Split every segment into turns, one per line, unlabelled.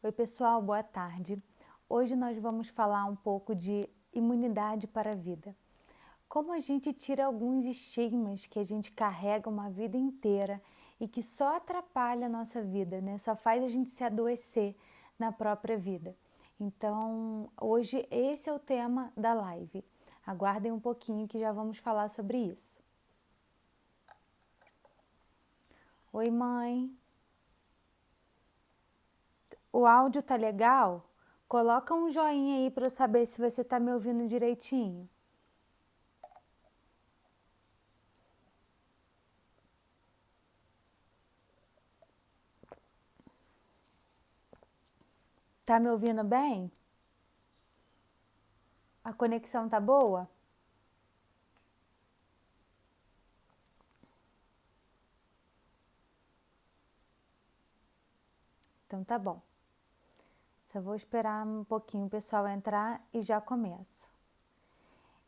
Oi, pessoal, boa tarde. Hoje nós vamos falar um pouco de imunidade para a vida. Como a gente tira alguns estigmas que a gente carrega uma vida inteira e que só atrapalha a nossa vida, né? Só faz a gente se adoecer na própria vida. Então, hoje esse é o tema da live. Aguardem um pouquinho que já vamos falar sobre isso. Oi, mãe. O áudio tá legal? Coloca um joinha aí para eu saber se você tá me ouvindo direitinho. Tá me ouvindo bem? A conexão tá boa? Então tá bom. Só vou esperar um pouquinho o pessoal entrar e já começo.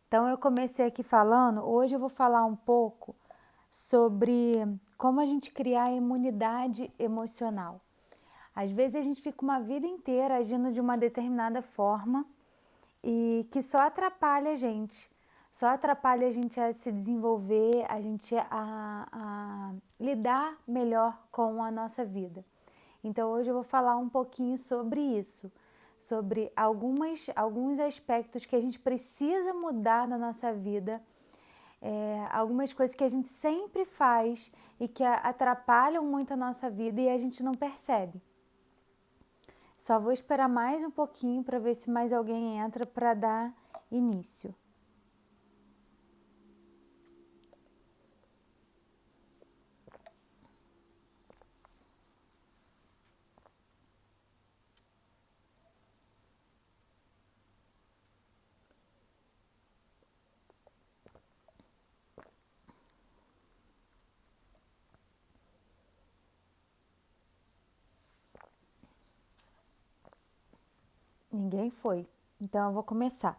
Então eu comecei aqui falando, hoje eu vou falar um pouco sobre como a gente criar imunidade emocional. Às vezes a gente fica uma vida inteira agindo de uma determinada forma e que só atrapalha a gente. Só atrapalha a gente a se desenvolver, a gente a lidar melhor com a nossa vida. Então hoje eu vou falar um pouquinho sobre isso, sobre alguns aspectos que a gente precisa mudar na nossa vida, algumas coisas que a gente sempre faz e que atrapalham muito a nossa vida e a gente não percebe. Só vou esperar mais um pouquinho para ver se mais alguém entra para dar início. Ninguém foi, então eu vou começar.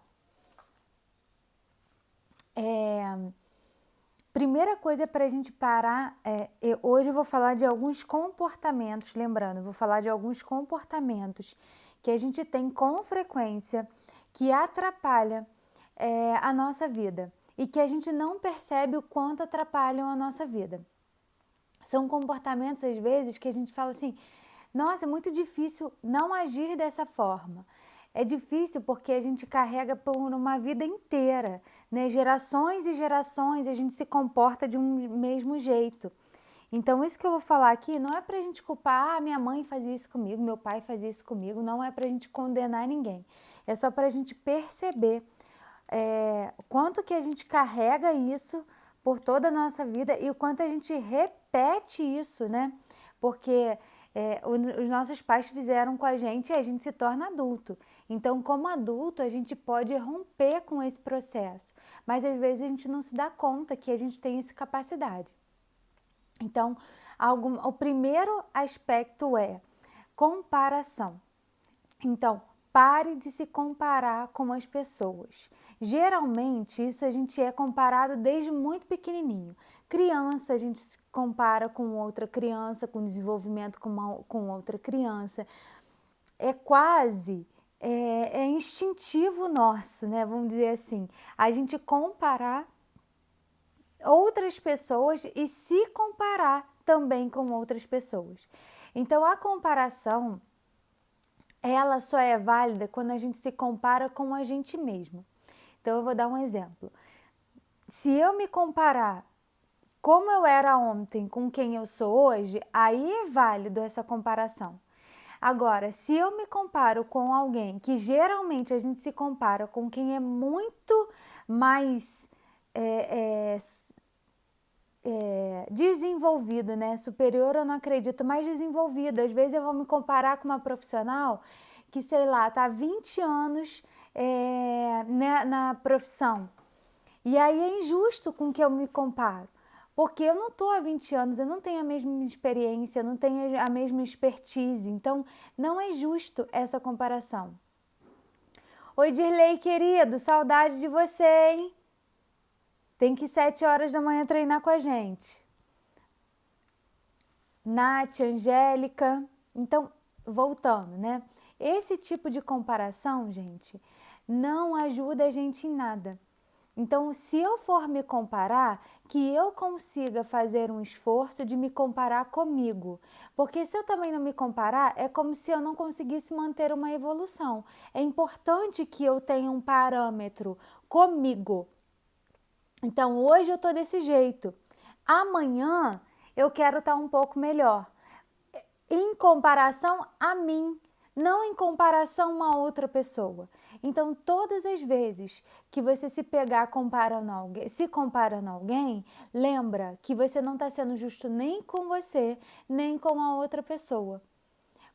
Primeira coisa para a gente parar, hoje eu vou falar de alguns comportamentos, lembrando, eu vou falar de alguns comportamentos que a gente tem com frequência que atrapalha a nossa vida e que a gente não percebe o quanto atrapalham a nossa vida. São comportamentos, às vezes, que a gente fala assim, nossa, é muito difícil não agir dessa forma. É difícil porque a gente carrega por uma vida inteira, né? Gerações e gerações a gente se comporta de um mesmo jeito. Então, isso que eu vou falar aqui não é pra gente culpar, minha mãe fazia isso comigo, meu pai fazia isso comigo, não é pra gente condenar ninguém. É só pra gente perceber quanto que a gente carrega isso por toda a nossa vida e o quanto a gente repete isso, né? Porque os nossos pais fizeram com a gente e a gente se torna adulto. Então, como adulto, a gente pode romper com esse processo, mas às vezes a gente não se dá conta que a gente tem essa capacidade. Então, o primeiro aspecto é comparação. Então, pare de se comparar com as pessoas. Geralmente, isso a gente é comparado desde muito pequenininho. Criança, a gente se compara com outra criança, com desenvolvimento com outra criança. É quase, é instintivo nosso, né? Vamos dizer assim. A gente comparar outras pessoas e se comparar também com outras pessoas. Então, a comparação ela só é válida quando a gente se compara com a gente mesmo. Então eu vou dar um exemplo. Se eu me comparar como eu era ontem com quem eu sou hoje, aí é válido essa comparação. Agora, se eu me comparo com alguém, que geralmente a gente se compara com quem é muito mais desenvolvido, né? Superior eu não acredito, mais desenvolvido. Às vezes eu vou me comparar com uma profissional que, sei lá, tá há 20 anos né, na profissão. E aí é injusto com que eu me comparo. Porque eu não estou há 20 anos, eu não tenho a mesma experiência, eu não tenho a mesma expertise. Então, não é justo essa comparação. Oi, Dirley, querido, saudade de você, hein? Tem que ir 7 horas da manhã treinar com a gente. Nath, Angélica. Então, voltando, né? Esse tipo de comparação, gente, não ajuda a gente em nada. Então, se eu for me comparar, que eu consiga fazer um esforço de me comparar comigo. Porque se eu também não me comparar, é como se eu não conseguisse manter uma evolução. É importante que eu tenha um parâmetro comigo. Então, hoje eu tô desse jeito. Amanhã eu quero estar um pouco melhor. Em comparação a mim, não em comparação a uma outra pessoa. Então, todas as vezes que você se pegar comparando alguém, se comparando a alguém, lembra que você não está sendo justo nem com você, nem com a outra pessoa.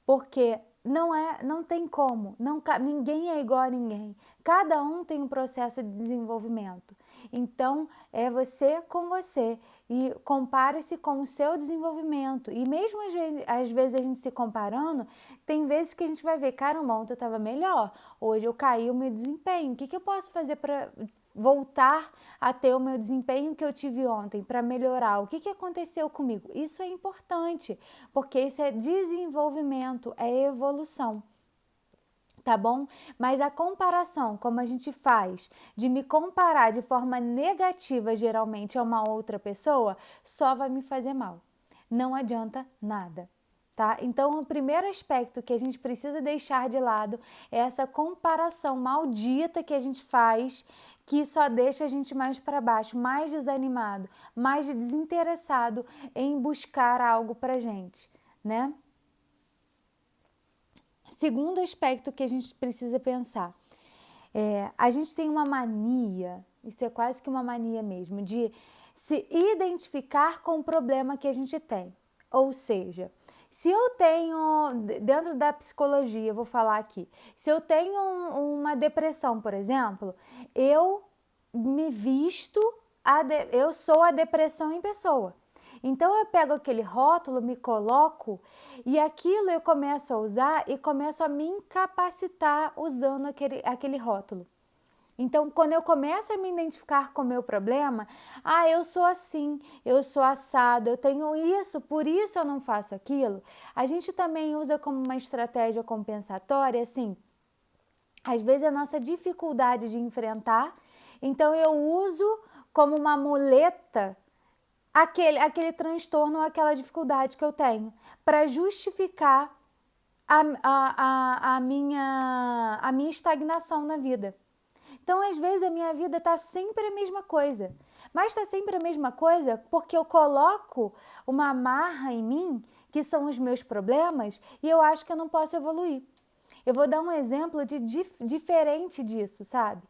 Porque não tem como, ninguém é igual a ninguém. Cada um tem um processo de desenvolvimento. Então, é você com você e compare-se com o seu desenvolvimento. E mesmo às vezes a gente se comparando, tem vezes que a gente vai ver, caramba, ontem eu estava melhor, hoje eu caí o meu desempenho. O que eu posso fazer para voltar a ter o meu desempenho que eu tive ontem, para melhorar? O que aconteceu comigo? Isso é importante, porque isso é desenvolvimento, é evolução. Tá bom? Mas a comparação, como a gente faz, de me comparar de forma negativa geralmente a uma outra pessoa, só vai me fazer mal. Não adianta nada. Tá? Então, o primeiro aspecto que a gente precisa deixar de lado é essa comparação maldita que a gente faz, que só deixa a gente mais para baixo, mais desanimado, mais desinteressado em buscar algo pra gente, né? Segundo aspecto que a gente precisa pensar, a gente tem uma mania, isso é quase que uma mania mesmo, de se identificar com o problema que a gente tem. Ou seja, se eu tenho, dentro da psicologia, eu vou falar aqui, se eu tenho uma depressão, por exemplo, eu me visto, eu sou a depressão em pessoa. Então eu pego aquele rótulo, me coloco e aquilo eu começo a usar e começo a me incapacitar usando aquele rótulo. Então, quando eu começo a me identificar com o meu problema, eu sou assim, eu sou assado, eu tenho isso, por isso eu não faço aquilo. A gente também usa como uma estratégia compensatória, assim, às vezes a nossa dificuldade de enfrentar, então eu uso como uma muleta aquele transtorno ou aquela dificuldade que eu tenho, para justificar a minha estagnação na vida. Então, às vezes, a minha vida está sempre a mesma coisa. Mas está sempre a mesma coisa porque eu coloco uma amarra em mim, que são os meus problemas, e eu acho que eu não posso evoluir. Eu vou dar um exemplo diferente disso, sabe?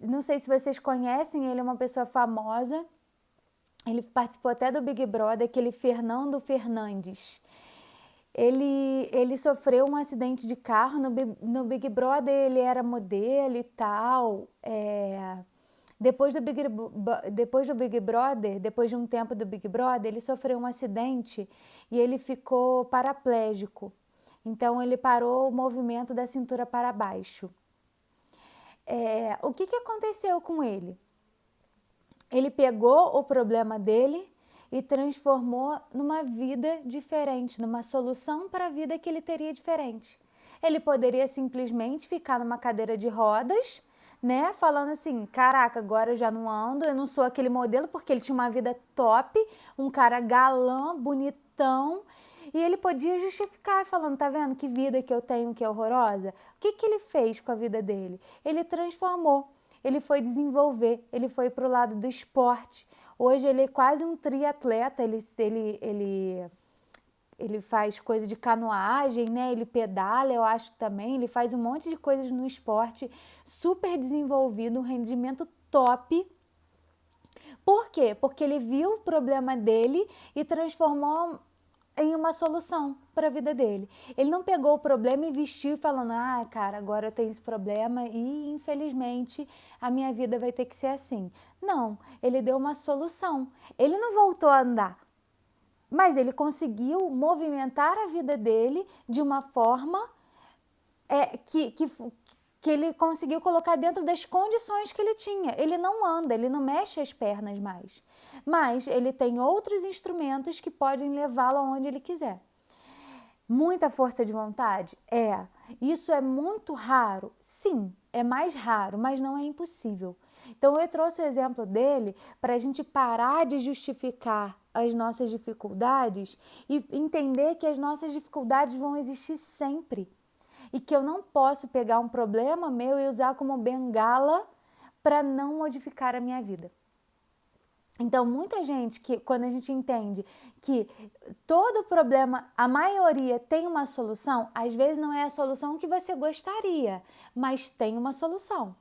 Não sei se vocês conhecem, ele é uma pessoa famosa. Ele participou até do Big Brother, aquele Fernando Fernandes. Ele sofreu um acidente de carro no Big Brother, ele era modelo e tal. Depois do Big Brother, depois de um tempo do Big Brother, ele sofreu um acidente e ele ficou paraplégico. Então, ele parou o movimento da cintura para baixo. O que aconteceu com ele? Ele pegou o problema dele e transformou numa vida diferente, numa solução para a vida que ele teria diferente. Ele poderia simplesmente ficar numa cadeira de rodas, né? Falando assim, caraca, agora eu já não ando, eu não sou aquele modelo, porque ele tinha uma vida top, um cara galã, bonitão, e ele podia justificar falando, tá vendo que vida que eu tenho, que é horrorosa? O que ele fez com a vida dele? Ele transformou. Ele foi desenvolver, ele foi para o lado do esporte. Hoje ele é quase um triatleta, ele faz coisa de canoagem, né? Ele pedala, eu acho também, ele faz um monte de coisas no esporte, super desenvolvido, um rendimento top. Por quê? Porque ele viu o problema dele e transformou em uma solução para a vida dele. Ele não pegou o problema e vestiu falando, cara, agora eu tenho esse problema e infelizmente a minha vida vai ter que ser assim. Não, ele deu uma solução. Ele não voltou a andar, mas ele conseguiu movimentar a vida dele de uma forma que ele conseguiu colocar dentro das condições que ele tinha. Ele não anda, ele não mexe as pernas mais, mas ele tem outros instrumentos que podem levá-lo aonde ele quiser. Muita força de vontade? É. Isso é muito raro? Sim, é mais raro, mas não é impossível. Então eu trouxe o exemplo dele para a gente parar de justificar as nossas dificuldades e entender que as nossas dificuldades vão existir sempre. E que eu não posso pegar um problema meu e usar como bengala para não modificar a minha vida. Então, muita gente que, quando a gente entende que todo problema, a maioria tem uma solução, às vezes não é a solução que você gostaria, mas tem uma solução.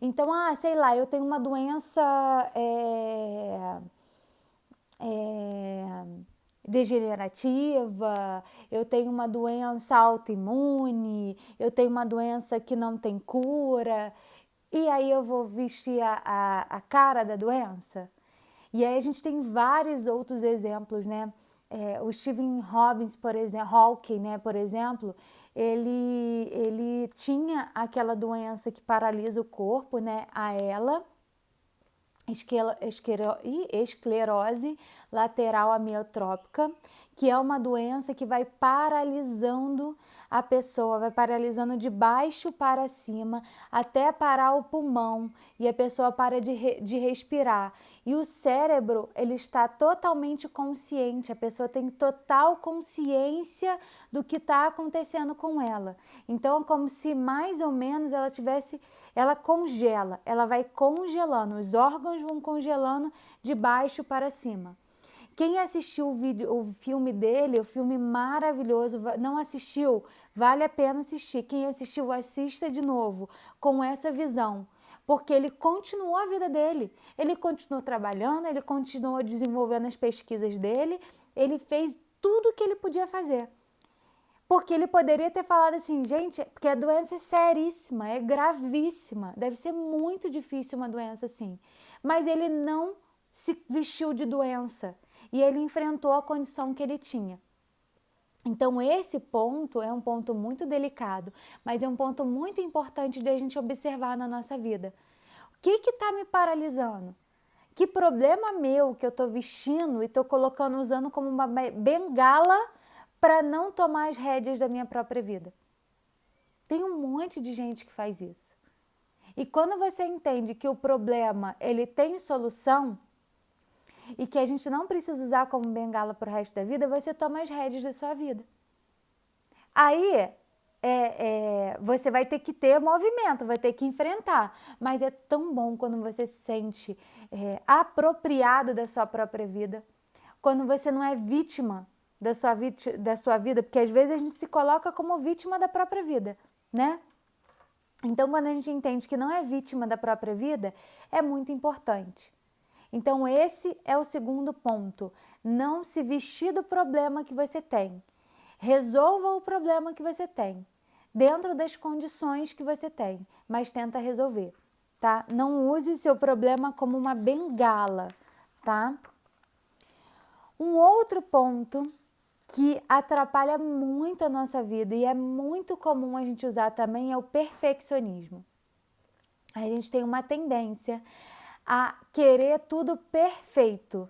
Então, sei lá, eu tenho uma doença degenerativa, eu tenho uma doença autoimune, eu tenho uma doença que não tem cura, e aí eu vou vestir a cara da doença? E aí a gente tem vários outros exemplos, né? O Stephen Robbins, por exemplo, Hawking, né, por exemplo, ele tinha aquela doença que paralisa o corpo, né? Esclerose lateral amiotrópica, que é uma doença que vai paralisando a pessoa, vai paralisando de baixo para cima até parar o pulmão e a pessoa para de respirar. E o cérebro, ele está totalmente consciente, a pessoa tem total consciência do que está acontecendo com ela. Então, é como se mais ou menos ela congela, ela vai congelando, os órgãos vão congelando de baixo para cima. Quem assistiu o filme dele, o filme maravilhoso, não assistiu, vale a pena assistir. Quem assistiu, assista de novo, com essa visão. Porque ele continuou a vida dele, ele continuou trabalhando, ele continuou desenvolvendo as pesquisas dele, ele fez tudo o que ele podia fazer. Porque ele poderia ter falado assim, gente, porque a doença é seríssima, é gravíssima, deve ser muito difícil uma doença assim. Mas ele não se vestiu de doença e ele enfrentou a condição que ele tinha. Então esse ponto é um ponto muito delicado, mas é um ponto muito importante de a gente observar na nossa vida. O que está me paralisando? Que problema meu que eu estou vestindo e estou colocando, usando como uma bengala para não tomar as rédeas da minha própria vida? Tem um monte de gente que faz isso. E quando você entende que o problema ele tem solução e que a gente não precisa usar como bengala para o resto da vida, você toma as rédeas da sua vida. Aí você vai ter que ter movimento, vai ter que enfrentar, mas é tão bom quando você se sente apropriado da sua própria vida, quando você não é vítima da sua vida, porque às vezes a gente se coloca como vítima da própria vida, né? Então, quando a gente entende que não é vítima da própria vida, é muito importante. Então, esse é o segundo ponto. Não se vestir do problema que você tem. Resolva o problema que você tem, dentro das condições que você tem, mas tenta resolver, tá? Não use seu problema como uma bengala, tá? Um outro ponto que atrapalha muito a nossa vida e é muito comum a gente usar também é o perfeccionismo. A gente tem uma tendência a querer tudo perfeito.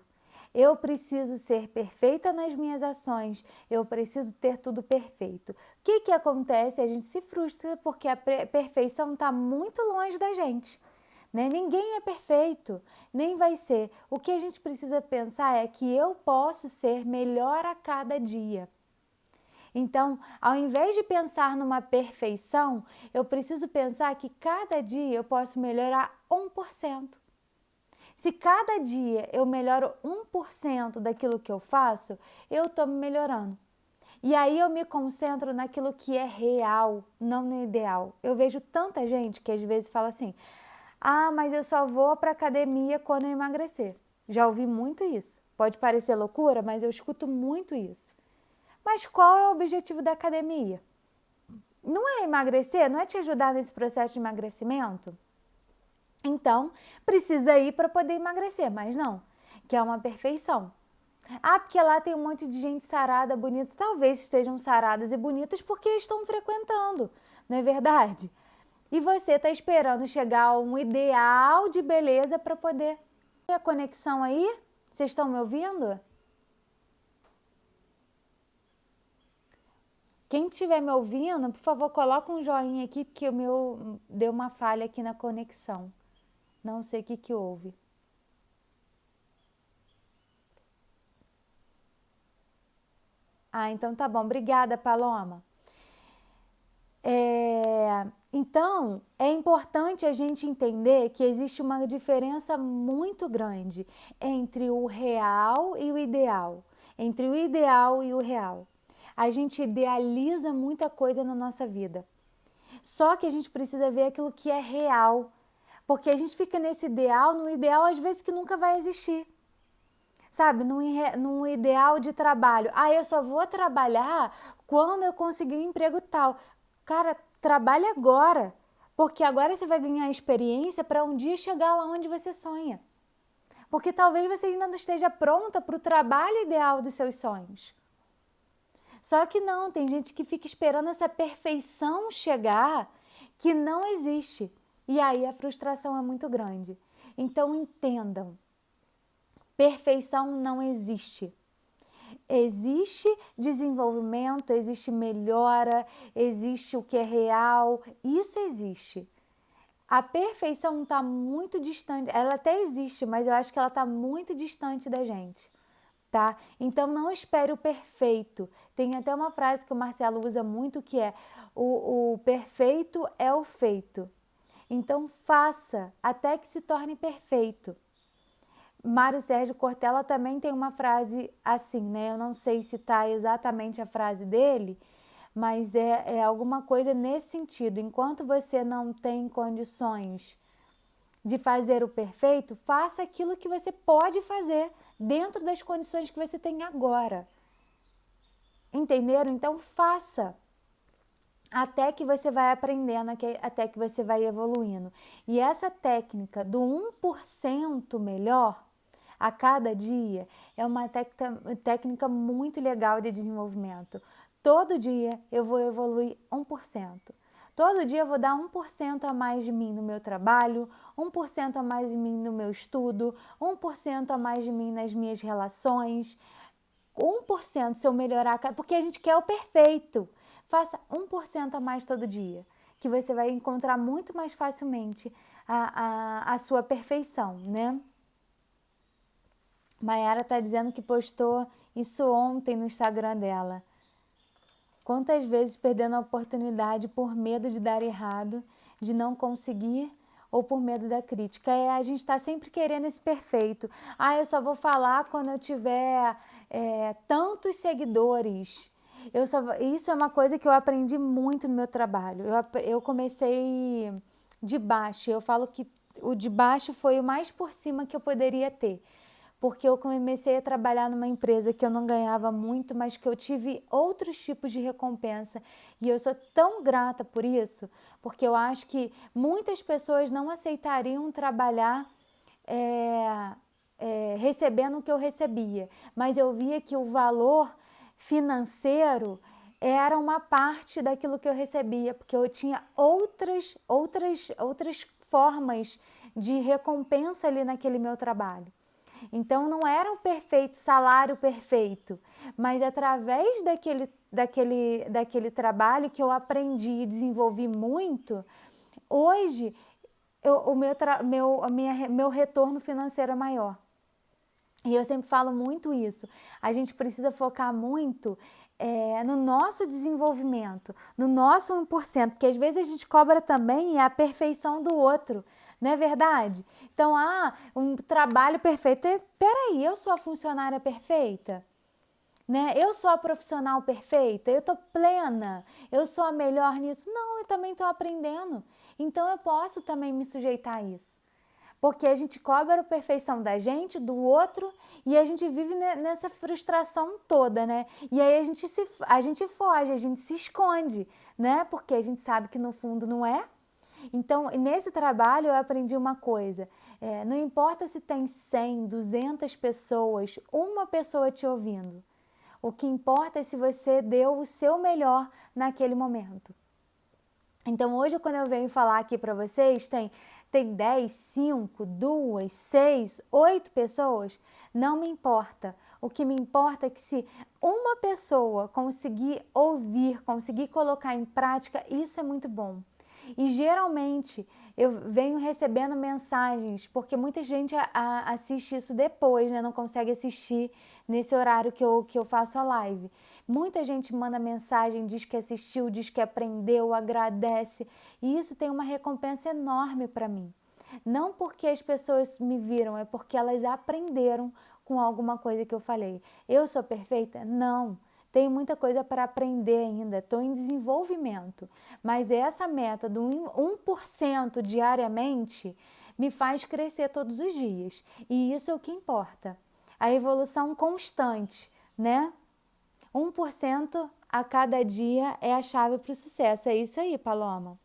Eu preciso ser perfeita nas minhas ações, eu preciso ter tudo perfeito. O que acontece? A gente se frustra porque a perfeição está muito longe da gente. Né? Ninguém é perfeito, nem vai ser. O que a gente precisa pensar é que eu posso ser melhor a cada dia. Então, ao invés de pensar numa perfeição, eu preciso pensar que cada dia eu posso melhorar 1%. Se cada dia eu melhoro 1% daquilo que eu faço, eu estou me melhorando. E aí eu me concentro naquilo que é real, não no ideal. Eu vejo tanta gente que às vezes fala assim, mas eu só vou para academia quando eu emagrecer. Já ouvi muito isso. Pode parecer loucura, mas eu escuto muito isso. Mas qual é o objetivo da academia? Não é emagrecer? Não é te ajudar nesse processo de emagrecimento? Então, precisa ir para poder emagrecer, mas não, que é uma perfeição. Porque lá tem um monte de gente sarada, bonita. Talvez estejam saradas e bonitas porque estão frequentando, não é verdade? E você está esperando chegar a um ideal de beleza para poder ter a conexão aí? Vocês estão me ouvindo? Quem estiver me ouvindo, por favor, coloca um joinha aqui, porque o meu deu uma falha aqui na conexão. Não sei o que houve. Ah, então tá bom. Obrigada, Paloma. Então, é importante a gente entender que existe uma diferença muito grande entre o real e o ideal, entre o ideal e o real. A gente idealiza muita coisa na nossa vida, só que a gente precisa ver aquilo que é real, porque a gente fica nesse ideal, no ideal às vezes que nunca vai existir. Sabe, num ideal de trabalho. Ah, eu só vou trabalhar quando eu conseguir um emprego tal. Cara, trabalhe agora, porque agora você vai ganhar experiência para um dia chegar lá onde você sonha. Porque talvez você ainda não esteja pronta para o trabalho ideal dos seus sonhos. Só que não, tem gente que fica esperando essa perfeição chegar que não existe. E aí a frustração é muito grande. Então entendam, perfeição não existe. Existe desenvolvimento, existe melhora, existe o que é real, isso existe. A perfeição está muito distante, ela até existe, mas eu acho que ela está muito distante da gente, tá? Então não espere o perfeito. Tem até uma frase que o Marcelo usa muito que é: o perfeito é o feito. Então faça até que se torne perfeito. Mário Sérgio Cortella também tem uma frase assim, né? Eu não sei citar exatamente a frase dele, mas é alguma coisa nesse sentido. Enquanto você não tem condições de fazer o perfeito, faça aquilo que você pode fazer dentro das condições que você tem agora. Entenderam? Então faça. Até que você vai aprendendo, até que você vai evoluindo. E essa técnica do 1% melhor a cada dia é uma técnica muito legal de desenvolvimento. Todo dia eu vou evoluir 1%. Todo dia eu vou dar 1% a mais de mim no meu trabalho, 1% a mais de mim no meu estudo, 1% a mais de mim nas minhas relações. 1% se eu melhorar, porque a gente quer o perfeito. Faça 1% a mais todo dia, que você vai encontrar muito mais facilmente a sua perfeição, né? Maiara está dizendo que postou isso ontem no Instagram dela. Quantas vezes perdendo a oportunidade por medo de dar errado, de não conseguir ou por medo da crítica? A gente está sempre querendo esse perfeito. Ah, eu só vou falar quando eu tiver tantos seguidores. Isso é uma coisa que eu aprendi muito no meu trabalho. Eu comecei de baixo. Eu falo que o de baixo foi o mais por cima que eu poderia ter. Porque eu comecei a trabalhar numa empresa que eu não ganhava muito, mas que eu tive outros tipos de recompensa. E eu sou tão grata por isso, porque eu acho que muitas pessoas não aceitariam trabalhar recebendo o que eu recebia. Mas eu via que o valor financeiro era uma parte daquilo que eu recebia, porque eu tinha outras formas de recompensa ali naquele meu trabalho. Então não era o perfeito, salário perfeito, mas através daquele trabalho que eu aprendi e desenvolvi muito, hoje meu retorno financeiro é maior. E eu sempre falo muito isso. A gente precisa focar muito no nosso desenvolvimento, no nosso 1%, porque às vezes a gente cobra também a perfeição do outro. Não é verdade? Então, um trabalho perfeito. Peraí, eu sou a funcionária perfeita? Né? Eu sou a profissional perfeita? Eu estou plena? Eu sou a melhor nisso? Não, eu também estou aprendendo. Então, eu posso também me sujeitar a isso. Porque a gente cobra a perfeição da gente, do outro, e a gente vive nessa frustração toda, né? E aí a gente foge, a gente se esconde, né? Porque a gente sabe que no fundo não é. Então, nesse trabalho eu aprendi uma coisa, não importa se tem 100, 200 pessoas, uma pessoa te ouvindo. O que importa é se você deu o seu melhor naquele momento. Então, hoje, quando eu venho falar aqui para vocês, tem tem 10, 5, 2, 6, 8 pessoas, não me importa. O que me importa é que se uma pessoa conseguir ouvir, conseguir colocar em prática, isso é muito bom. E geralmente eu venho recebendo mensagens, porque muita gente assiste isso depois, né? Não consegue assistir nesse horário que eu faço a live. Muita gente manda mensagem, diz que assistiu, diz que aprendeu, agradece. E isso tem uma recompensa enorme para mim. Não porque as pessoas me viram, é porque elas aprenderam com alguma coisa que eu falei. Eu sou perfeita? Não. Tenho muita coisa para aprender ainda, estou em desenvolvimento. Mas essa meta do 1% diariamente me faz crescer todos os dias. E isso é o que importa. A evolução constante, né? 1% a cada dia é a chave para o sucesso. É isso aí, Paloma.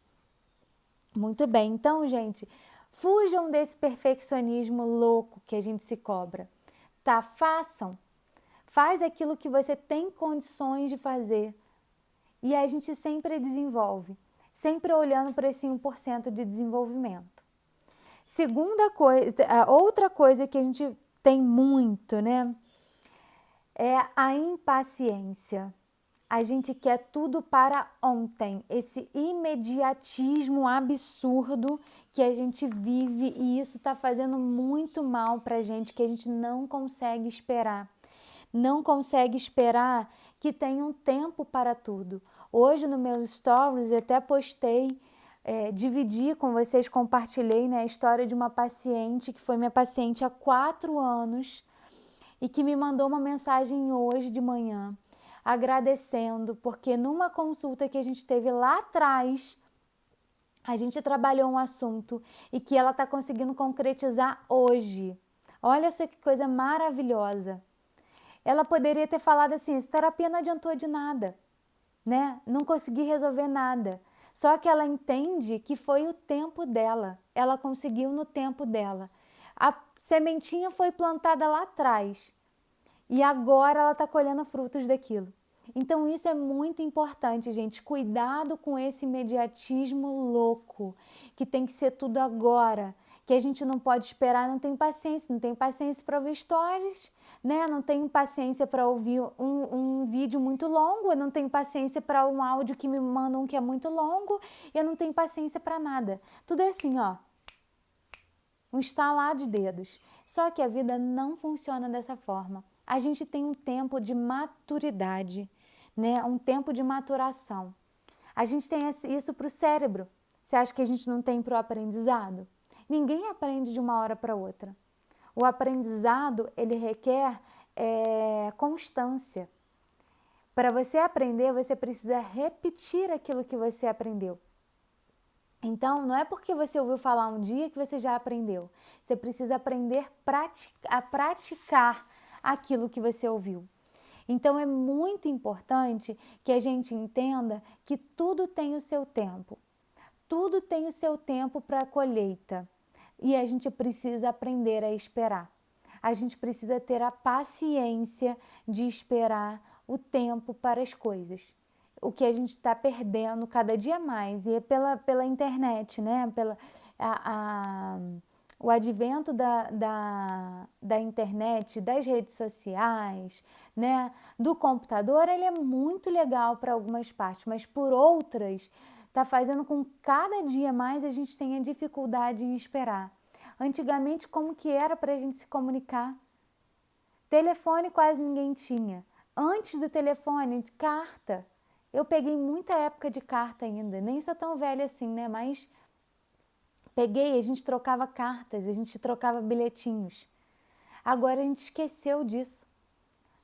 Muito bem. Então, gente, fujam desse perfeccionismo louco que a gente se cobra. Tá? Façam. Faz aquilo que você tem condições de fazer. E a gente sempre desenvolve. Sempre olhando para esse 1% de desenvolvimento. Segunda coisa, outra coisa que a gente tem muito, né? É a impaciência. A gente quer tudo para ontem, esse imediatismo absurdo que a gente vive e isso está fazendo muito mal para a gente, que a gente não consegue esperar. Não consegue esperar que tenha um tempo para tudo. Hoje no meu stories eu até postei, dividi com vocês, compartilhei, né, a história de uma paciente que foi minha paciente há 4 anos e que me mandou uma mensagem hoje de manhã agradecendo, porque numa consulta que a gente teve lá atrás, a gente trabalhou um assunto e que ela está conseguindo concretizar hoje. Olha só que coisa maravilhosa. Ela poderia ter falado assim, essa terapia não adiantou de nada, né? Não consegui resolver nada. Só que ela entende que foi o tempo dela. Ela conseguiu no tempo dela. A sementinha foi plantada lá atrás. E agora ela está colhendo frutos daquilo. Então isso é muito importante, gente. Cuidado com esse imediatismo louco, que tem que ser tudo agora, que a gente não pode esperar, não tem paciência para ouvir stories, né? Não tem paciência para ouvir um vídeo muito longo, eu não tenho paciência para um áudio que me mandam que é muito longo, eu não tenho paciência para nada. Tudo é assim, ó. Um estalar de dedos. Só que a vida não funciona dessa forma. A gente tem um tempo de maturidade, né? Um tempo de maturação. A gente tem isso para o cérebro. Você acha que a gente não tem para o aprendizado? Ninguém aprende de uma hora para outra. O aprendizado, ele requer constância. Para você aprender, você precisa repetir aquilo que você aprendeu. Então, não é porque você ouviu falar um dia que você já aprendeu. Você precisa aprender a praticar aquilo que você ouviu. Então, é muito importante que a gente entenda que tudo tem o seu tempo. Tudo tem o seu tempo para a colheita. E a gente precisa aprender a esperar. A gente precisa ter a paciência de esperar o tempo para as coisas. O que a gente está perdendo cada dia mais, e é pela internet, né? O advento da internet, das redes sociais, né? Do computador, ele é muito legal para algumas partes, mas por outras, está fazendo com que cada dia mais a gente tenha dificuldade em esperar. Antigamente, como que era para a gente se comunicar? Telefone quase ninguém tinha. Antes do telefone, carta. Eu peguei muita época de carta ainda, nem sou tão velha assim, né? Mas peguei, a gente trocava cartas, a gente trocava bilhetinhos. Agora a gente esqueceu disso,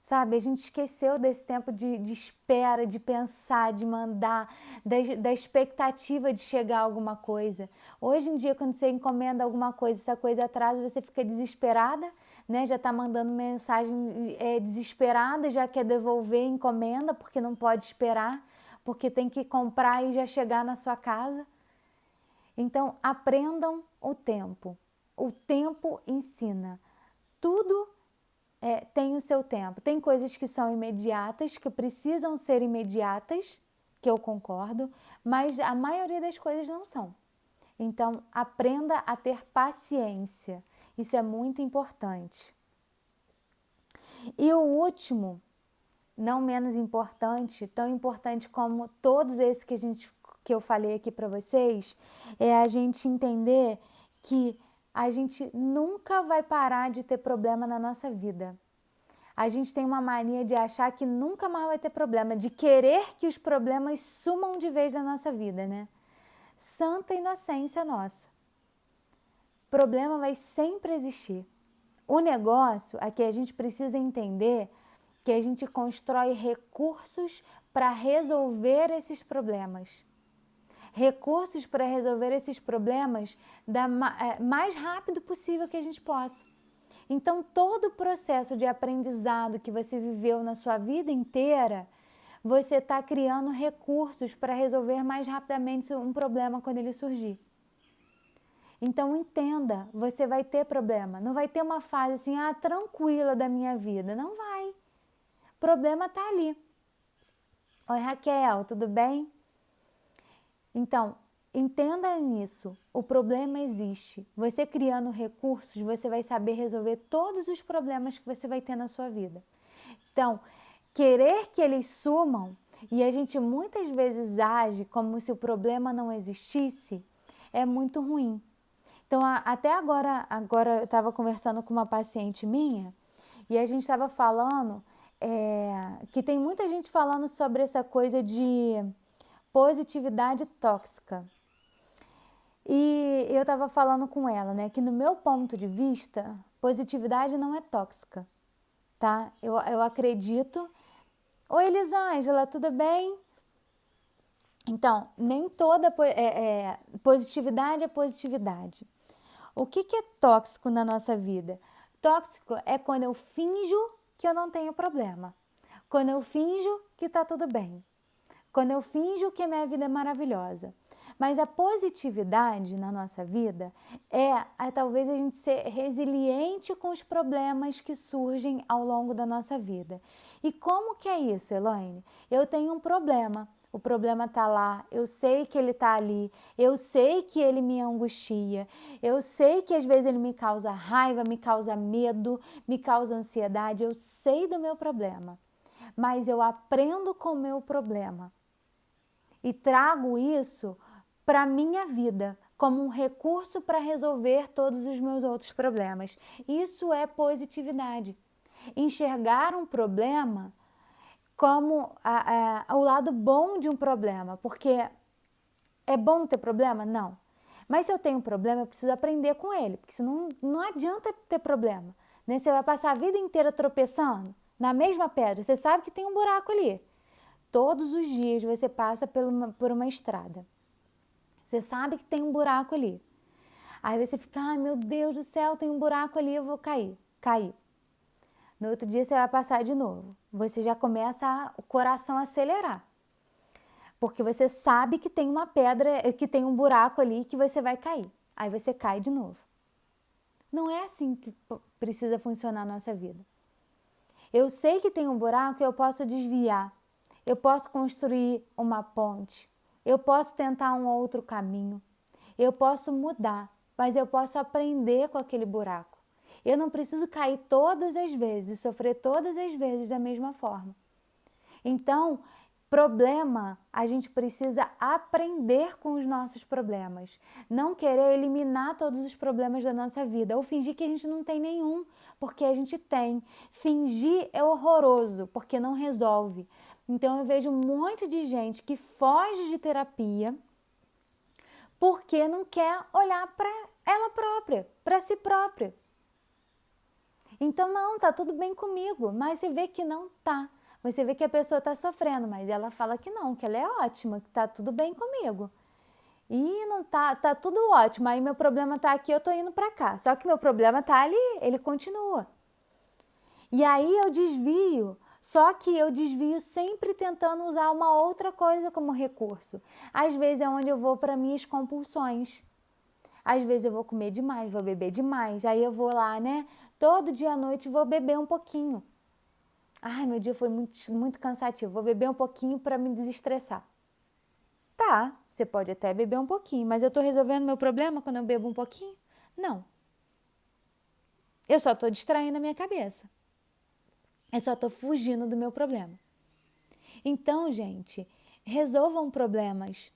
sabe? A gente esqueceu desse tempo de espera, de pensar, de mandar, da expectativa de chegar alguma coisa. Hoje em dia, quando você encomenda alguma coisa, essa coisa atrasa, você fica desesperada, né? Já está mandando mensagem desesperada, já quer devolver a encomenda porque não pode esperar, porque tem que comprar e já chegar na sua casa. Então, aprendam o tempo. O tempo ensina. Tudo tem o seu tempo. Tem coisas que são imediatas, que precisam ser imediatas, que eu concordo, mas a maioria das coisas não são. Então, aprenda a ter paciência. Isso é muito importante. E o último, não menos importante, tão importante como todos esses que eu falei aqui para vocês, é a gente entender que a gente nunca vai parar de ter problema na nossa vida. A gente tem uma mania de achar que nunca mais vai ter problema, de querer que os problemas sumam de vez da nossa vida, né? Santa inocência nossa. Problema vai sempre existir. O negócio é que a gente precisa entender que a gente constrói recursos para resolver esses problemas. Recursos para resolver esses problemas mais rápido possível que a gente possa. Então, todo o processo de aprendizado que você viveu na sua vida inteira, você está criando recursos para resolver mais rapidamente um problema quando ele surgir. Então, entenda, você vai ter problema. Não vai ter uma fase assim, tranquila da minha vida. Não vai. O problema está ali. Oi, Raquel, tudo bem? Então, entenda nisso. O problema existe. Você criando recursos, você vai saber resolver todos os problemas que você vai ter na sua vida. Então, querer que eles sumam, e a gente muitas vezes age como se o problema não existisse, é muito ruim. Então, até agora eu estava conversando com uma paciente minha e a gente estava falando que tem muita gente falando sobre essa coisa de positividade tóxica. E eu estava falando com ela, né, que no meu ponto de vista, positividade não é tóxica, tá? Eu acredito... Oi, Elisângela, tudo bem? Então, nem toda positividade é positividade. O que é tóxico na nossa vida? Tóxico é quando eu finjo que eu não tenho problema. Quando eu finjo que está tudo bem. Quando eu finjo que a minha vida é maravilhosa. Mas a positividade na nossa vida é talvez a gente ser resiliente com os problemas que surgem ao longo da nossa vida. E como que é isso, Elaine? Eu tenho um problema. O problema está lá, eu sei que ele está ali, eu sei que ele me angustia, eu sei que às vezes ele me causa raiva, me causa medo, me causa ansiedade, eu sei do meu problema, mas eu aprendo com o meu problema e trago isso para a minha vida como um recurso para resolver todos os meus outros problemas. Isso é positividade. Enxergar um problema como o lado bom de um problema, porque é bom ter problema? Não. Mas se eu tenho um problema, eu preciso aprender com ele, porque senão não adianta ter problema. Né? Você vai passar a vida inteira tropeçando na mesma pedra, você sabe que tem um buraco ali. Todos os dias você passa por uma estrada. Você sabe que tem um buraco ali. Aí você fica, ai meu Deus do céu, tem um buraco ali, eu vou cair. Cair. No outro dia você vai passar de novo. Você já começa o coração a acelerar. Porque você sabe que tem uma pedra, que tem um buraco ali que você vai cair. Aí você cai de novo. Não é assim que precisa funcionar a nossa vida. Eu sei que tem um buraco e eu posso desviar. Eu posso construir uma ponte. Eu posso tentar um outro caminho. Eu posso mudar, mas eu posso aprender com aquele buraco. Eu não preciso cair todas as vezes, sofrer todas as vezes da mesma forma. Então, problema, a gente precisa aprender com os nossos problemas. Não querer eliminar todos os problemas da nossa vida ou fingir que a gente não tem nenhum, porque a gente tem. Fingir é horroroso, porque não resolve. Então, eu vejo um monte de gente que foge de terapia porque não quer olhar para ela própria, para si própria. Então, não, tá tudo bem comigo, mas você vê que não tá. Você vê que a pessoa tá sofrendo, mas ela fala que não, que ela é ótima, que tá tudo bem comigo. E não tá tudo ótimo, aí meu problema tá aqui, eu tô indo pra cá. Só que meu problema tá ali, ele continua. E aí eu desvio, só que eu desvio sempre tentando usar uma outra coisa como recurso. Às vezes é onde eu vou para minhas compulsões. Às vezes eu vou comer demais, vou beber demais. Aí eu vou lá, né? Todo dia à noite vou beber um pouquinho. Ai, meu dia foi muito cansativo. Vou beber um pouquinho para me desestressar. Tá, Você pode até beber um pouquinho, mas eu estou resolvendo meu problema quando eu bebo um pouquinho? Não. Eu só estou distraindo a minha cabeça. Eu só estou fugindo do meu problema. Então, gente, resolvam problemas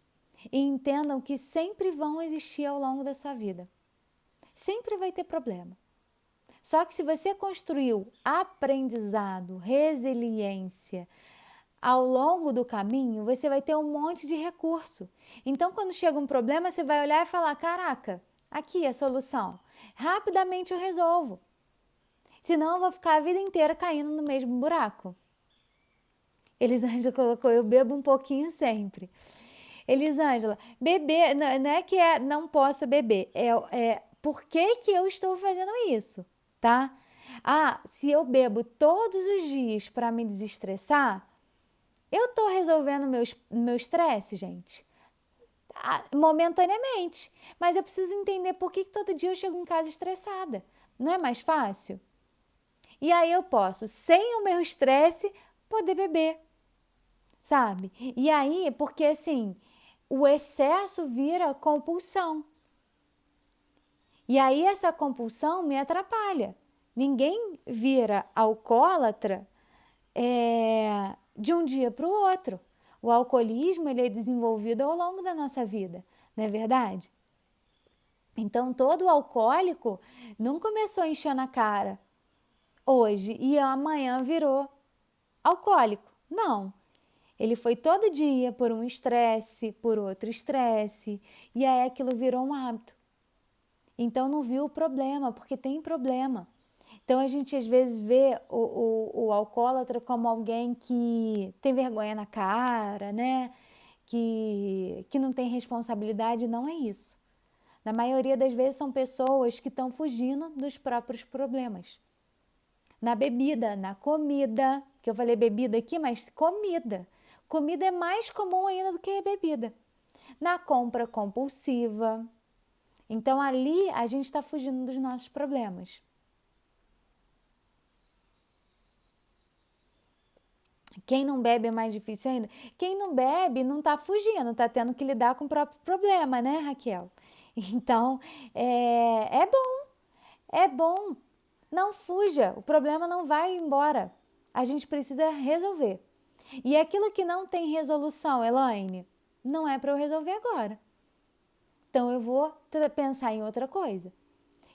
e entendam que sempre vão existir ao longo da sua vida. Sempre vai ter problema. Só que se você construiu aprendizado, resiliência ao longo do caminho, você vai ter um monte de recurso. Então, quando chega um problema, você vai olhar e falar, caraca, aqui é a solução. Rapidamente eu resolvo. Senão eu vou ficar a vida inteira caindo no mesmo buraco. Elisângela colocou, eu bebo um pouquinho sempre. Elisângela, beber, não é que não possa beber, por que eu estou fazendo isso, tá? Se eu bebo todos os dias para me desestressar, eu estou resolvendo meu estresse, gente, momentaneamente. Mas eu preciso entender por que todo dia eu chego em casa estressada. Não é mais fácil? E aí eu posso, sem o meu estresse, poder beber, sabe? E aí, porque assim, o excesso vira compulsão. E aí essa compulsão me atrapalha. Ninguém vira alcoólatra de um dia para o outro. O alcoolismo ele é desenvolvido ao longo da nossa vida, não é verdade? Então todo alcoólico não começou enchendo a cara hoje e amanhã virou alcoólico. Não. Ele foi todo dia por um estresse, por outro estresse, e aí aquilo virou um hábito. Então não viu o problema, porque tem problema. Então a gente às vezes vê o alcoólatra como alguém que tem vergonha na cara, né? Que não tem responsabilidade, não é isso. Na maioria das vezes são pessoas que estão fugindo dos próprios problemas. Na bebida, na comida, que eu falei bebida aqui, mas comida. Comida é mais comum ainda do que a bebida. Na compra compulsiva. Então ali a gente está fugindo dos nossos problemas. Quem não bebe é mais difícil ainda. Quem não bebe não está fugindo, está tendo que lidar com o próprio problema, né, Raquel? Então, é bom. Não fuja, o problema não vai embora. A gente precisa resolver. E aquilo que não tem resolução, Elaine, não é para eu resolver agora. Então eu vou pensar em outra coisa.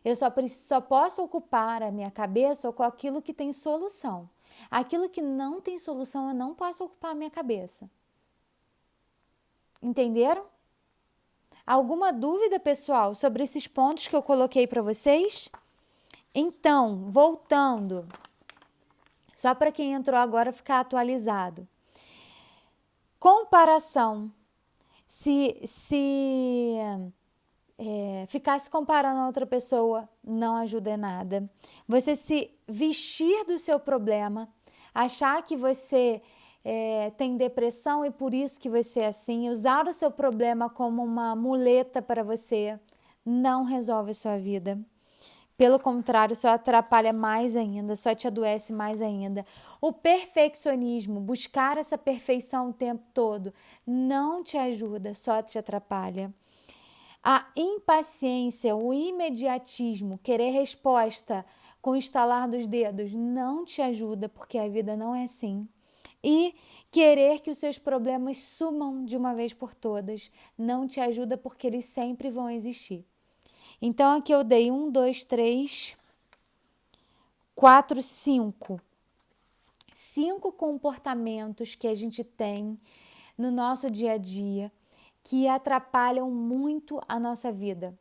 Eu só posso ocupar a minha cabeça com aquilo que tem solução. Aquilo que não tem solução, eu não posso ocupar a minha cabeça. Entenderam? Alguma dúvida, pessoal, sobre esses pontos que eu coloquei para vocês? Então, voltando, só para quem entrou agora ficar atualizado. Comparação. Se ficar se comparando a outra pessoa não ajuda em nada. Você se vestir do seu problema, achar que você tem depressão e por isso que você é assim, usar o seu problema como uma muleta para você, não resolve a sua vida. Pelo contrário, só atrapalha mais ainda, só te adoece mais ainda. O perfeccionismo, buscar essa perfeição o tempo todo, não te ajuda, só te atrapalha. A impaciência, o imediatismo, querer resposta com o estalar dos dedos, não te ajuda, porque a vida não é assim. E querer que os seus problemas sumam de uma vez por todas, não te ajuda, porque eles sempre vão existir. Então, aqui eu dei 1, 2, 3, 4, 5. 5 comportamentos que a gente tem no nosso dia a dia que atrapalham muito a nossa vida.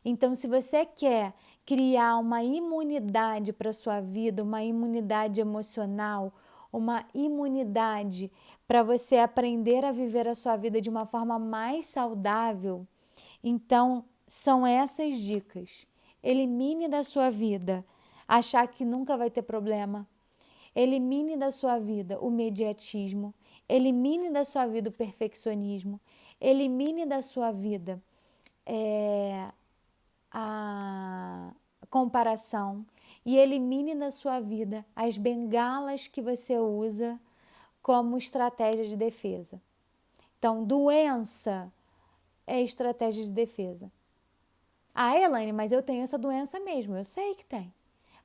Então, se você quer criar uma imunidade para a sua vida, uma imunidade emocional, uma imunidade para você aprender a viver a sua vida de uma forma mais saudável, então são essas dicas. Elimine da sua vida achar que nunca vai ter problema. Elimine da sua vida o mediatismo. Elimine da sua vida o perfeccionismo. Elimine da sua vida a comparação. E elimine da sua vida as bengalas que você usa como estratégia de defesa. Então, doença é estratégia de defesa. Ah, Elaine, mas eu tenho essa doença mesmo, eu sei que tem.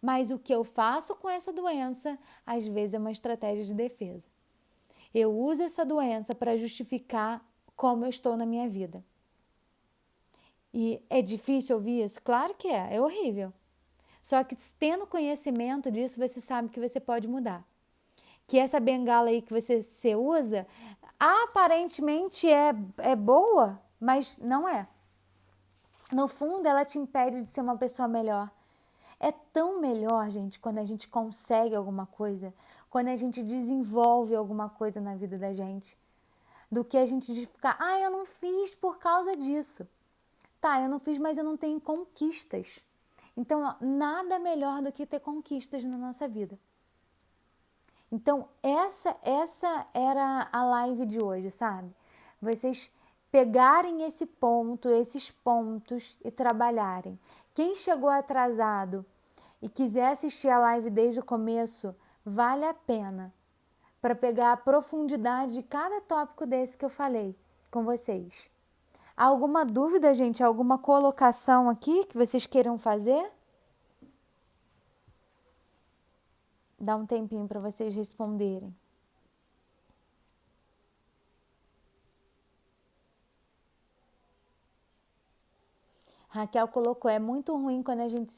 Mas o que eu faço com essa doença, às vezes é uma estratégia de defesa. Eu uso essa doença para justificar como eu estou na minha vida. E é difícil ouvir isso? Claro que é horrível. Só que tendo conhecimento disso, você sabe que você pode mudar. Que essa bengala aí que você usa, aparentemente é boa, mas não é. No fundo, ela te impede de ser uma pessoa melhor. É tão melhor, gente, quando a gente consegue alguma coisa, quando a gente desenvolve alguma coisa na vida da gente, do que a gente ficar, eu não fiz por causa disso. Tá, eu não fiz, mas eu não tenho conquistas. Então, nada melhor do que ter conquistas na nossa vida. Então, essa era a live de hoje, sabe? Vocês pegarem esses pontos e trabalharem. Quem chegou atrasado e quiser assistir a live desde o começo, vale a pena para pegar a profundidade de cada tópico desse que eu falei com vocês. Alguma dúvida, gente? Alguma colocação aqui que vocês queiram fazer? Dá um tempinho para vocês responderem. Raquel colocou, é muito ruim quando a gente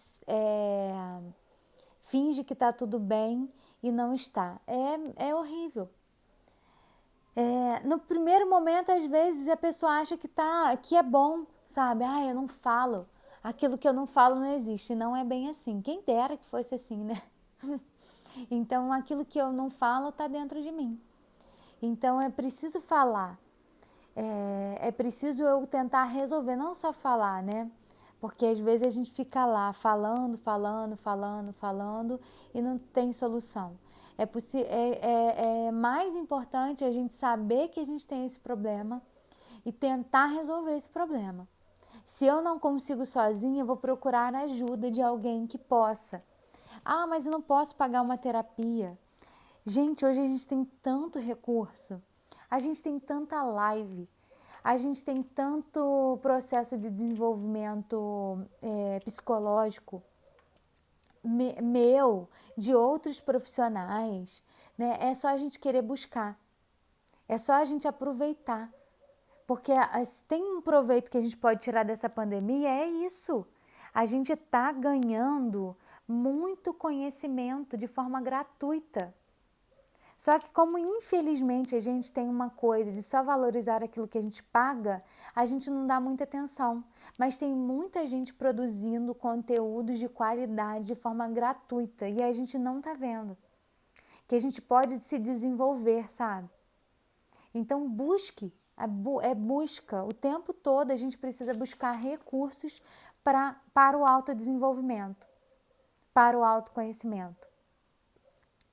finge que está tudo bem e não está. É horrível. No primeiro momento, às vezes, a pessoa acha que é bom, sabe? Eu não falo. Aquilo que eu não falo não existe. Não é bem assim. Quem dera que fosse assim, né? Então, aquilo que eu não falo está dentro de mim. Então, é preciso falar. É preciso eu tentar resolver, não só falar, né? Porque às vezes a gente fica lá falando e não tem solução. É mais importante a gente saber que a gente tem esse problema e tentar resolver esse problema. Se eu não consigo sozinha, eu vou procurar a ajuda de alguém que possa. Mas eu não posso pagar uma terapia. Gente, hoje a gente tem tanto recurso, a gente tem tanta live, a gente tem tanto processo de desenvolvimento psicológico de outros profissionais, né? É só a gente querer buscar, é só a gente aproveitar, porque tem um proveito que a gente pode tirar dessa pandemia, é isso. A gente está ganhando muito conhecimento de forma gratuita. Só que como infelizmente a gente tem uma coisa de só valorizar aquilo que a gente paga, a gente não dá muita atenção. Mas tem muita gente produzindo conteúdos de qualidade de forma gratuita e a gente não tá vendo. Que a gente pode se desenvolver, sabe? Então busque, busca. O tempo todo a gente precisa buscar recursos para o autodesenvolvimento, para o autoconhecimento.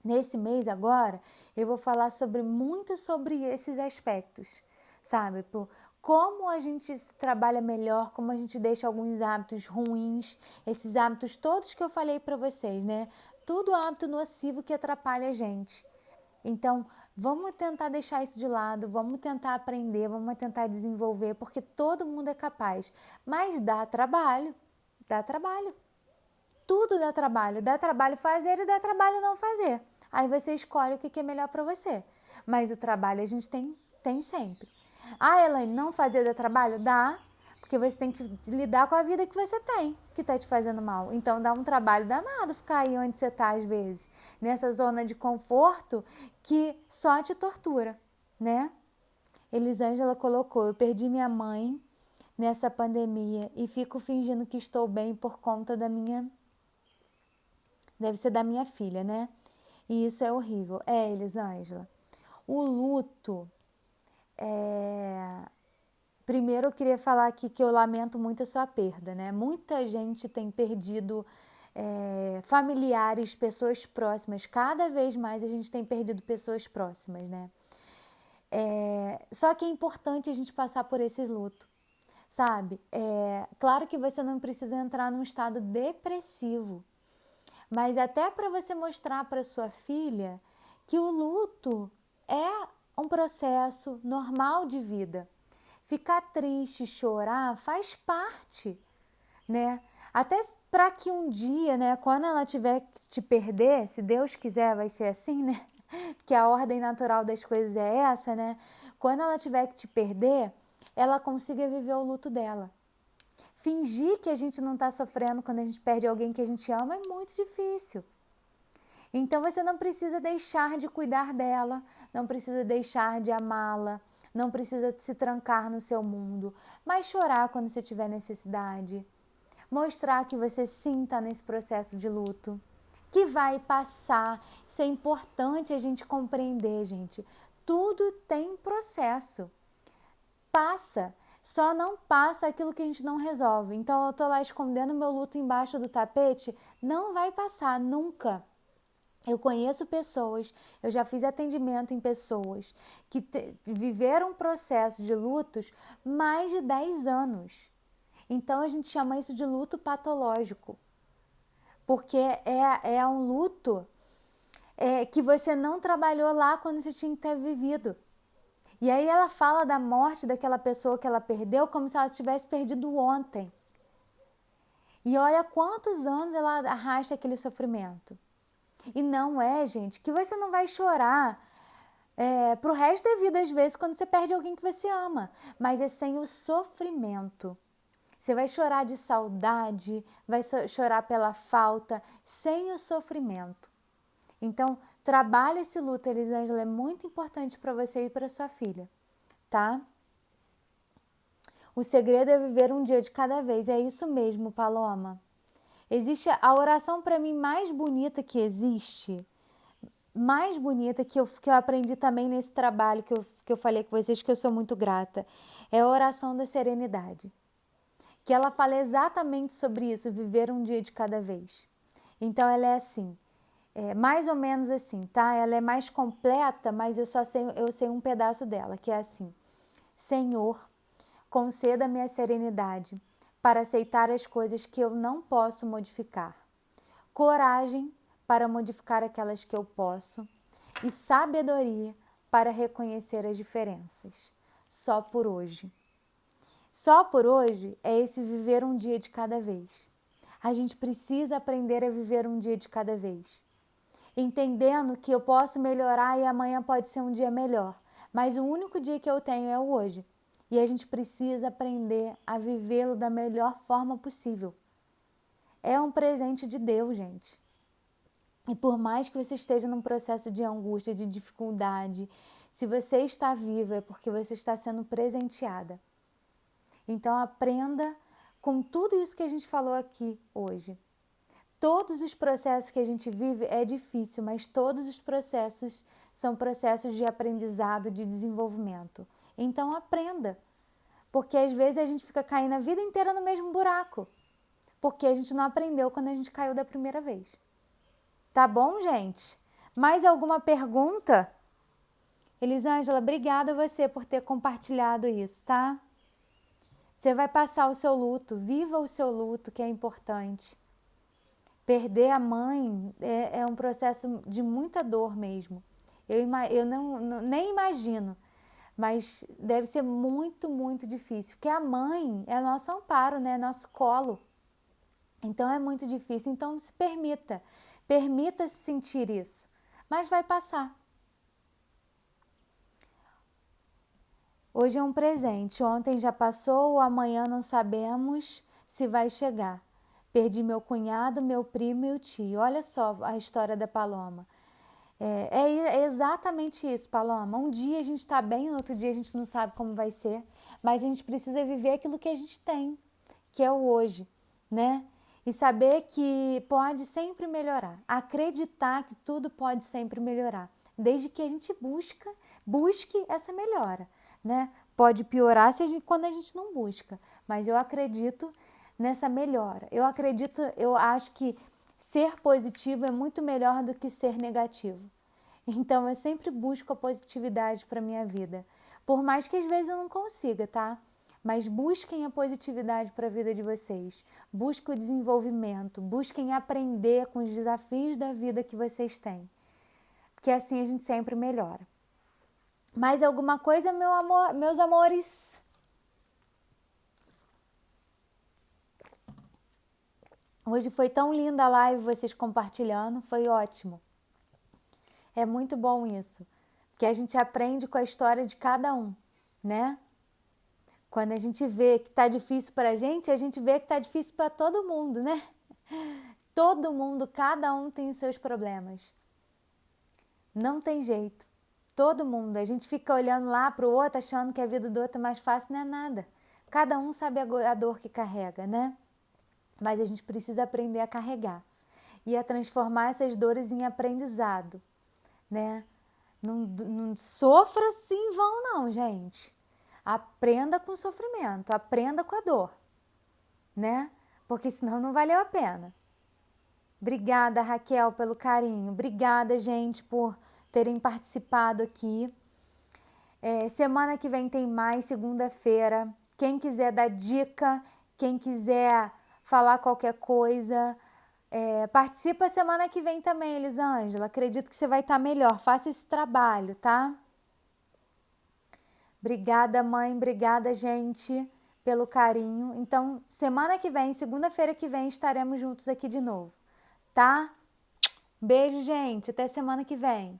Nesse mês agora, eu vou falar muito sobre esses aspectos, sabe? Como a gente trabalha melhor, como a gente deixa alguns hábitos ruins, esses hábitos todos que eu falei para vocês, né? Tudo hábito nocivo que atrapalha a gente. Então, vamos tentar deixar isso de lado, vamos tentar aprender, vamos tentar desenvolver, porque todo mundo é capaz. Mas dá trabalho, dá trabalho. Tudo dá trabalho fazer e dá trabalho não fazer. Aí você escolhe o que é melhor para você. Mas o trabalho a gente tem sempre. Elaine, não fazer dá trabalho? Dá, porque você tem que lidar com a vida que você tem, que tá te fazendo mal. Então dá um trabalho danado ficar aí onde você tá às vezes, nessa zona de conforto que só te tortura, né? Elisângela colocou, eu perdi minha mãe nessa pandemia e fico fingindo que estou bem por conta da minha... Deve ser da minha filha, né? E isso é horrível. Elisângela. O luto. Primeiro eu queria falar aqui que eu lamento muito a sua perda, né? Muita gente tem perdido familiares, pessoas próximas. Cada vez mais a gente tem perdido pessoas próximas, né? Só que é importante a gente passar por esse luto, sabe? Claro que você não precisa entrar num estado depressivo. Mas até para você mostrar para sua filha que o luto é um processo normal de vida. Ficar triste, chorar, faz parte, né? Até para que um dia, né, quando ela tiver que te perder, se Deus quiser, vai ser assim, né? Porque a ordem natural das coisas é essa, né? Quando ela tiver que te perder, ela consiga viver o luto dela. Fingir que a gente não está sofrendo quando a gente perde alguém que a gente ama é muito difícil. Então você não precisa deixar de cuidar dela, não precisa deixar de amá-la, não precisa se trancar no seu mundo, mas chorar quando você tiver necessidade. Mostrar que você sim está nesse processo de luto, que vai passar. Isso é importante a gente compreender, gente. Tudo tem processo. Passa. Só não passa aquilo que a gente não resolve. Então eu tô lá escondendo meu luto embaixo do tapete, não vai passar nunca. Eu conheço pessoas, eu já fiz atendimento em pessoas que viveram um processo de lutos mais de 10 anos. Então a gente chama isso de luto patológico, porque é um luto que você não trabalhou lá quando você tinha que ter vivido. E aí ela fala da morte daquela pessoa que ela perdeu como se ela tivesse perdido ontem. E olha quantos anos ela arrasta aquele sofrimento. E não é, gente, que você não vai chorar pro resto da vida, às vezes, quando você perde alguém que você ama. Mas é sem o sofrimento. Você vai chorar de saudade, vai chorar pela falta, sem o sofrimento. Então, trabalhe esse luto, Elisângela, é muito importante para você e para sua filha, tá? O segredo é viver um dia de cada vez, é isso mesmo, Paloma. Existe a oração para mim mais bonita que existe, mais bonita que eu aprendi também nesse trabalho que eu falei com vocês, que eu sou muito grata, é a oração da serenidade. Que ela fala exatamente sobre isso, viver um dia de cada vez. Então ela é assim, mais ou menos assim, tá? Ela é mais completa, mas eu sei um pedaço dela, que é assim: Senhor, conceda-me a serenidade para aceitar as coisas que eu não posso modificar, coragem para modificar aquelas que eu posso e sabedoria para reconhecer as diferenças. Só por hoje. Só por hoje é esse viver um dia de cada vez. A gente precisa aprender a viver um dia de cada vez. Entendendo que eu posso melhorar e amanhã pode ser um dia melhor. Mas o único dia que eu tenho é o hoje. E a gente precisa aprender a vivê-lo da melhor forma possível. É um presente de Deus, gente. E por mais que você esteja num processo de angústia, de dificuldade, se você está viva é porque você está sendo presenteada. Então aprenda com tudo isso que a gente falou aqui hoje. Todos os processos que a gente vive é difícil, mas todos os processos são processos de aprendizado, de desenvolvimento. Então aprenda, porque às vezes a gente fica caindo a vida inteira no mesmo buraco, porque a gente não aprendeu quando a gente caiu da primeira vez. Tá bom, gente? Mais alguma pergunta? Elisângela, obrigada a você por ter compartilhado isso, tá? Você vai passar o seu luto, viva o seu luto, que é importante. Perder a mãe é um processo de muita dor mesmo. Eu nem imagino, mas deve ser muito, muito difícil. Porque a mãe é nosso amparo, né? Nosso colo. Então é muito difícil. Então se permita-se sentir isso. Mas vai passar. Hoje é um presente, ontem já passou, amanhã não sabemos se vai chegar. Perdi meu cunhado, meu primo e o tio. Olha só a história da Paloma. É exatamente isso, Paloma. Um dia a gente está bem, no outro dia a gente não sabe como vai ser, mas a gente precisa viver aquilo que a gente tem, que é o hoje, né? E saber que pode sempre melhorar. Acreditar que tudo pode sempre melhorar, desde que a gente busque essa melhora. Né? Pode piorar quando a gente não busca, mas eu acredito nessa melhora. Eu acho que ser positivo é muito melhor do que ser negativo. Então eu sempre busco a positividade para minha vida, por mais que às vezes eu não consiga, tá? Mas busquem a positividade para a vida de vocês, busquem o desenvolvimento, busquem aprender com os desafios da vida que vocês têm, porque assim a gente sempre melhora. Mais alguma coisa, meus amores? Hoje foi tão linda a live, vocês compartilhando, foi ótimo. É muito bom isso, porque a gente aprende com a história de cada um, né? Quando a gente vê que tá difícil pra gente, a gente vê que tá difícil para todo mundo, né? Todo mundo, cada um tem os seus problemas. Não tem jeito. Todo mundo. A gente fica olhando lá pro outro, achando que a vida do outro é mais fácil, não é nada. Cada um sabe a dor que carrega, né? Mas a gente precisa aprender a carregar e a transformar essas dores em aprendizado, né? Não sofra assim em vão, não, gente. Aprenda com o sofrimento, aprenda com a dor, né? Porque senão não valeu a pena. Obrigada, Raquel, pelo carinho. Obrigada, gente, por terem participado aqui. Semana que vem tem mais, segunda-feira. Quem quiser dar dica, quem quiser falar qualquer coisa, participa semana que vem também, Elisângela. Acredito que você vai estar melhor. Faça esse trabalho, tá? Obrigada, mãe. Obrigada, gente, pelo carinho. Então, semana que vem, segunda-feira que vem, estaremos juntos aqui de novo, tá? Beijo, gente. Até semana que vem.